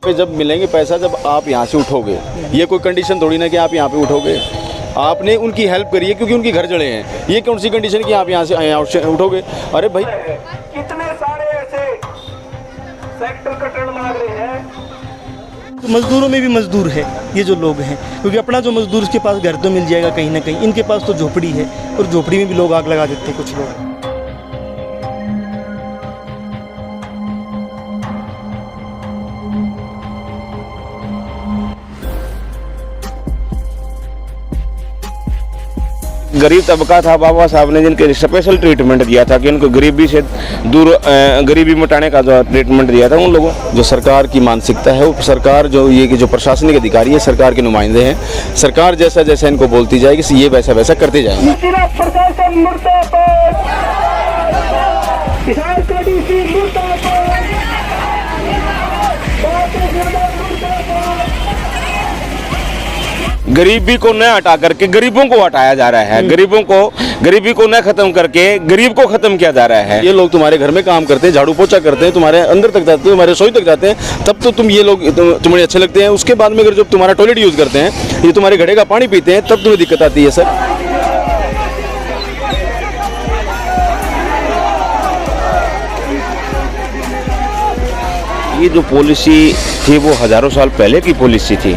पे जब मिलेंगे पैसा जब आप यहाँ से उठोगे, ये कोई कंडीशन थोड़ी ना कि आप यहाँ पे उठोगे। आपने उनकी हेल्प करी है क्योंकि उनके घर जड़े हैं, ये कौन सी कंडीशन कि आप यहाँ से उठोगे। अरे भाई कितने सारे ऐसे सेक्टर कटण लाग रहे हैं। तो मजदूरों में भी मजदूर है ये जो लोग हैं, क्योंकि अपना जो मजदूर उसके पास घर तो मिल जाएगा कहीं ना कहीं, इनके पास तो झोपड़ी है और झोपड़ी में भी लोग आग लगा देते हैं कुछ लोग। गरीब तबका था, बाबा साहब ने जिनके स्पेशल ट्रीटमेंट दिया था कि उनको गरीबी से दूर गरीबी मिटाने का जो ट्रीटमेंट दिया था उन लोगों। जो सरकार की मानसिकता है वो सरकार जो ये कि जो प्रशासनिक अधिकारी है सरकार के नुमाइंदे हैं, सरकार जैसा जैसा इनको बोलती जाएगी ये वैसा वैसा करते जाएंगे। गरीबी को न हटा करके गरीबों को हटाया जा रहा है, गरीबी को न खत्म करके गरीब को खत्म किया जा रहा है। ये लोग तुम्हारे घर में काम करते हैं, झाड़ू पोछा करते हैं, तुम्हारे अंदर तक जाते हैं, तुम्हारे रसोई तक जाते हैं, तब तो तुम ये लोग तुम्हें अच्छे लगते हैं। उसके बाद में अगर जब तुम्हारा टॉयलेट यूज़ करते हैं, ये तुम्हारे घड़े का पानी पीते हैं, तब तुम्हें दिक्कत आती है सर। ये जो पॉलिसी थी वो हजारों साल पहले की पॉलिसी थी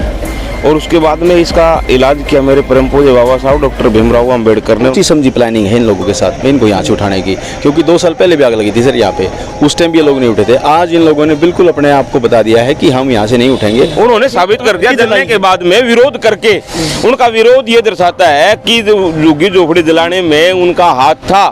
और उसके बाद में इसका इलाज किया मेरे परम पूज्य बाबा साहब डॉक्टर भीमराव अम्बेडकर ने। अच्छी समझी प्लानिंग है इन लोगों के साथ में इनको यहाँ से उठाने की, क्योंकि 2 साल पहले भी आग लगी थी सर यहाँ पे, उस टाइम भी ये लोग नहीं उठे थे। आज इन लोगों ने बिल्कुल अपने आप को बता दिया है कि हम यहाँ से नहीं उठेंगे। उन्होंने साबित कर दिया जलने के बाद में विरोध करके। उनका विरोध ये दर्शाता है कि झुग्गी झोपड़ी दिलाने में उनका हाथ था।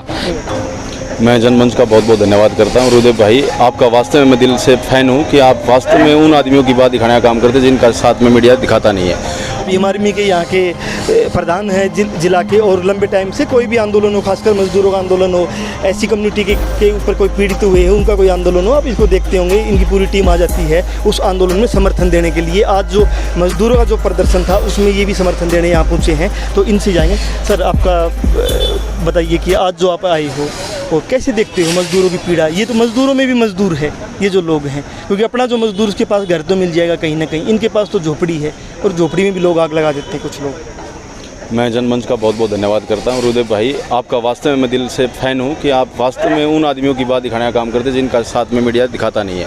मैं जनमंच का बहुत बहुत धन्यवाद करता हूँ रुदेव भाई, आपका वास्तव में मैं दिल से फ़ैन हूँ कि आप वास्तव में उन आदमियों की बात दिखाने का काम करते हैं जिनका साथ में मीडिया दिखाता नहीं है। बीएमआरएमई के यहाँ के प्रधान हैं जिला के, और लंबे टाइम से कोई भी आंदोलन हो, खासकर मजदूरों का आंदोलन हो, ऐसी कम्युनिटी के ऊपर कोई पीड़ित हुए हैं उनका कोई आंदोलन हो, आप इसको देखते होंगे इनकी पूरी टीम आ जाती है उस आंदोलन में समर्थन देने के लिए। आज जो मजदूरों का जो प्रदर्शन था उसमें ये भी समर्थन देने यहाँ पहुँचे हैं, तो इनसे जाएंगे। सर आपका बताइए कि आज जो आप आए हो और कैसे देखते हो मजदूरों की पीड़ा। ये तो मजदूरों में भी मजदूर है ये जो लोग हैं, क्योंकि अपना जो मजदूर उसके पास घर तो मिल जाएगा कहीं ना कहीं, इनके पास तो झोपड़ी है और झोपड़ी में भी लोग आग लगा देते हैं कुछ लोग। मैं जनमंच का बहुत बहुत धन्यवाद करता हूँ रुदेव भाई, आपका वास्तव में मैं दिल से फ़ैन हूँ कि आप वास्तव में उन आदमियों की बात दिखाने का काम करते हैं जिनका साथ में मीडिया दिखाता नहीं है।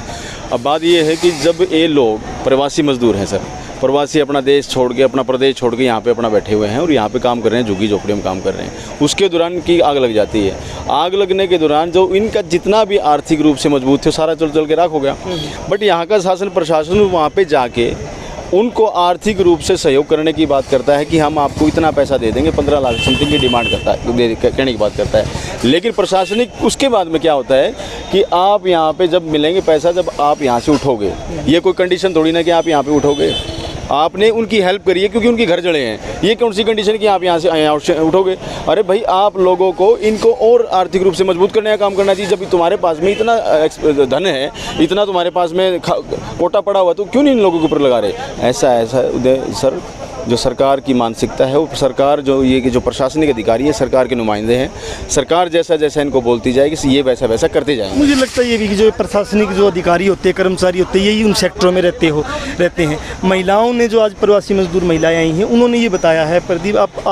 अब बात ये है कि जब ये लोग प्रवासी मजदूर हैं सर, प्रवासी अपना देश छोड़ के अपना प्रदेश छोड़ के यहाँ पे अपना बैठे हुए हैं और यहाँ पे काम कर रहे हैं, झुग्गी झोपड़ी में काम कर रहे हैं, उसके दौरान की आग लग जाती है। आग लगने के दौरान जो इनका जितना भी आर्थिक रूप से मजबूत थे सारा चल के राख हो गया। बट यहाँ का शासन प्रशासन वहाँ पे जाके उनको आर्थिक रूप से सहयोग करने की बात करता है कि हम आपको इतना पैसा दे देंगे, 15 लाख समथिंग की डिमांड करता है, कहने की बात करता है। लेकिन प्रशासनिक उसके बाद में क्या होता है कि आप यहाँ पे जब मिलेंगे पैसा जब आप यहाँ से उठोगे, ये कोई कंडीशन थोड़ी ना कि आप यहाँ पे उठोगे। आपने उनकी हेल्प करी है क्योंकि उनके घर जड़े हैं, ये कौन सी कंडीशन कि आप यहाँ से उठोगे। अरे भाई आप लोगों को इनको और आर्थिक रूप से मजबूत करने का काम करना चाहिए। जब तुम्हारे पास में इतना धन है, इतना तुम्हारे पास में कोटा पड़ा हुआ, तो क्यों नहीं इन लोगों के ऊपर लगा रहे। ऐसा सर जो सरकार की मानसिकता है वो सरकार जो ये कि जो प्रशासनिक अधिकारी है सरकार के नुमाइंदे हैं, सरकार जैसा जैसा इनको बोलती जाएगी ये वैसा वैसा करते जाएंगे। मुझे लगता है ये भी कि जो प्रशासनिक जो अधिकारी होते हैं, कर्मचारी होते हैं, यही उन सेक्टरों में रहते हैं। महिलाओं ने जो आज प्रवासी मजदूर महिलाएं आई हैं उन्होंने ये बताया है, प्रदीप आप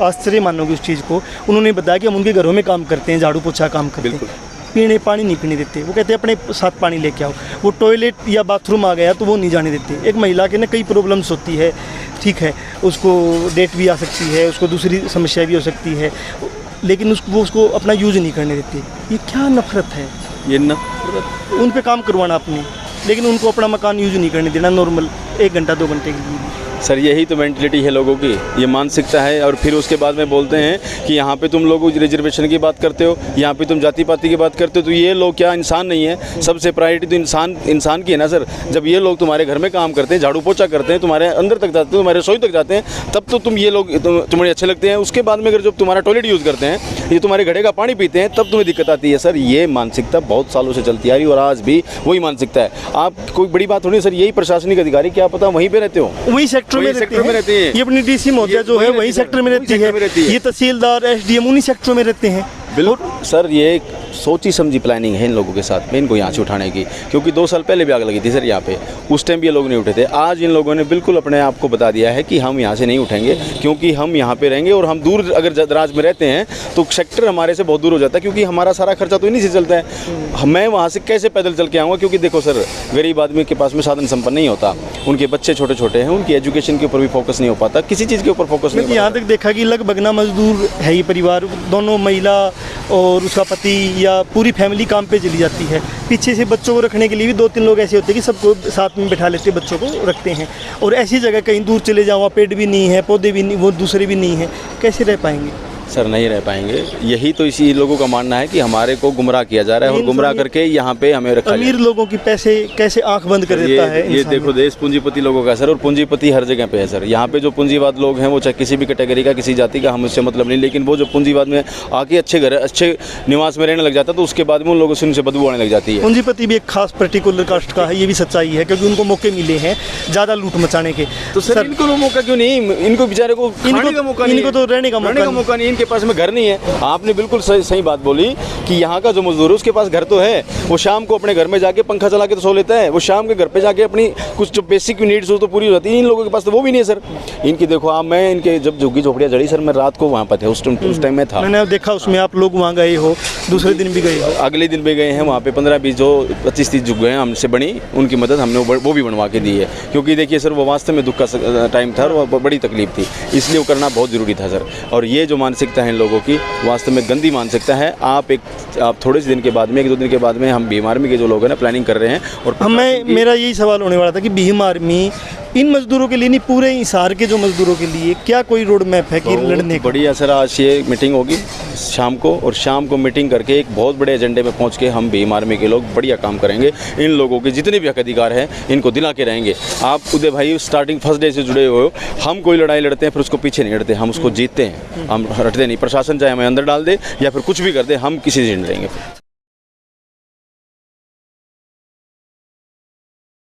आश्चर्य मानोगे उस चीज़ को, उन्होंने बताया कि हम उनके घरों में काम करते हैं, झाड़ू पोछा काम करते हैं, पानी नहीं पीने देते। वो कहते हैं अपने साथ पानी लेके आओ, वो टॉयलेट या बाथरूम आ गया तो वो नहीं जाने देते। एक महिला के ना कई प्रॉब्लम्स होती है, ठीक है, उसको डेट भी आ सकती है, उसको दूसरी समस्या भी हो सकती है, लेकिन वो उसको अपना यूज़ नहीं करने देते। ये क्या नफरत है, ये नफरत। उन पे काम करवाना आपने, लेकिन उनको अपना मकान यूज़ नहीं करने देना नॉर्मल 1 घंटा 2 घंटे के लिए। सर यही तो मेंटलिटी है लोगों की, ये मानसिकता है। और फिर उसके बाद में बोलते हैं कि यहाँ पे तुम लोग रिजर्वेशन की बात करते हो, यहाँ पे तुम जाति पाति की बात करते हो, तो ये लोग क्या इंसान नहीं है। सबसे प्रायोरिटी तो इंसान की है ना सर। जब ये लोग तुम्हारे घर में काम करते हैं, झाड़ू पोछा करते हैं, तुम्हारे अंदर तक जाते हैं, तुम्हारे रसोई तक जाते हैं, तब तो तुम ये लोग तुम्हें अच्छे लगते हैं। उसके बाद में अगर जब तुम्हारा टॉयलेट यूज़ करते हैं, ये तुम्हारे घड़े का पानी पीते हैं, तब तुम्हें दिक्कत आती है। सर ये मानसिकता बहुत सालों से चलती आ रही है और आज भी वही मानसिकता है। आप कोई बड़ी बात हो नहीं सर, यही प्रशासनिक अधिकारी क्या पता वहीं पर रहते हो, वही सेक्टर में रहते हैं। ये अपनी डीसी महोदया जो है वही सेक्टर में रहती है, ये तहसीलदार एसडीएम उन्हीं सेक्टरों में रहते हैं। बिल्कुल सर, ये एक सोची समझी प्लानिंग है इन लोगों के साथ में इनको यहाँ से उठाने की, क्योंकि 2 साल पहले भी आग लगी थी सर यहाँ पे, उस टाइम भी ये लोग नहीं उठे थे। आज इन लोगों ने बिल्कुल अपने आप को बता दिया है कि हम यहाँ से नहीं उठेंगे, क्योंकि हम यहाँ पे रहेंगे और हम दूर अगर दराज में रहते हैं तो सेक्टर हमारे से बहुत दूर हो जाता है, क्योंकि हमारा सारा खर्चा तो इन्हीं से चलता है। मैं वहाँ से कैसे पैदल चल के आऊँगा, क्योंकि देखो सर, गरीब आदमी के पास में साधन संपन्न नहीं होता, उनके बच्चे छोटे छोटे हैं, उनकी एजुकेशन के ऊपर भी फोकस नहीं हो पाता, किसी चीज़ के ऊपर फोकस नहीं। यहाँ तक देखा कि लगभग ना मजदूर है ये परिवार, दोनों महिला और उसका पति या पूरी फैमिली काम पे चली जाती है। पीछे से बच्चों को रखने के लिए भी 2-3 लोग ऐसे होते हैं कि सबको साथ में बिठा लेते, बच्चों को रखते हैं। और ऐसी जगह कहीं दूर चले जाओ, वहाँ पेड़ भी नहीं है, पौधे भी नहीं, वो दूसरे भी नहीं है, कैसे रह पाएंगे सर? नहीं रह पाएंगे। यही तो इसी लोगों का मानना है कि हमारे को गुमराह किया जा रहा है और गुमराह करके यहाँ पे हमें रखा अमीर लोगों की पैसे कैसे आंख बंद कर देता है ये देखो देश पूंजीपति लोगों का सर, और पूंजीपति हर जगह पे है सर। यहाँ पे जो पूंजीवाद लोग हैं वो चाहे किसी भी कैटेगरी का, किसी जाति का, हम उससे मतलब नहीं, लेकिन वो जो पूंजीवाद में आके अच्छे घर, अच्छे निवास में रहने लग जाता है तो उसके बाद में उन लोगों से उनसे बदबू आने लग जाती है। पूंजीपति भी एक खास पर्टिकुलर कास्ट का है, ये भी सच्चाई है, क्योंकि उनको मौके मिले हैं ज़्यादा लूट मचाने के। तो सर इनको मौका क्यों नहीं? इनको बेचारे को खाने का मौका नहीं, इनको तो रहने का मौका नहीं, इनके पास में घर नहीं है। आपने बिल्कुल सही बात बोली कि यहाँ का जो मजदूर है उसके पास घर तो है, वो शाम को अपने घर में जाके पंखा चला के तो सो लेता है, वो शाम के घर पे जाके अपनी कुछ जो बेसिक नीड्स हो तो पूरी हो जाती है। इन लोगों के पास तो वो भी नहीं है सर। इनकी देखो आप, मैं इनके जब झुग्गी झोपड़ियाँ जड़ी सर, मैं रात को वहाँ पर थे, उस टाइम में था, मैंने देखा उसमें आप लोग वहाँ गए हो, दूसरे दिन भी गए हो? अगले दिन भी गए हैं वहाँ पे। 15-20 जो 25-30 झुग्गियाँ हैं हमसे बनी, उनकी मदद हमने वो भी बनवा के दी है, क्योंकि देखिए सर वो वास्तव में दुख का टाइम था और वो बड़ी तकलीफ थी, इसलिए वो करना बहुत ज़रूरी था सर। और ये जो मानसिकता है इन लोगों की वास्तव में गंदी मानसिकता है। आप थोड़े से दिन के बाद में, 1-2 दिन के बाद में, हम भीम आर्मी के जो लोग हैं ना प्लानिंग कर रहे हैं। और मेरा यही सवाल होने वाला था कि भीम आर्मी इन मजदूरों के लिए नहीं, पूरे हिसार के जो मजदूरों के लिए क्या कोई रोड मैप है कि लड़ने का? बढ़िया सर, आज ये मीटिंग होगी शाम को, और शाम को मीटिंग करके एक बहुत बड़े एजेंडे में पहुंच के हम भीम आर्मी के लोग बढ़िया काम करेंगे। इन लोगों के जितने भी हक अधिकार हैं इनको दिला के रहेंगे। आप उदय भाई स्टार्टिंग फर्स्ट डे से जुड़े हुए हो, हम कोई लड़ाई लड़ते हैं फिर उसको पीछे नहीं हटते, हम उसको जीतते हैं, हम हटते नहीं। प्रशासन चाहे हमें अंदर डाल दे या फिर कुछ भी कर दे, हम किसी से नहीं लड़ेंगे।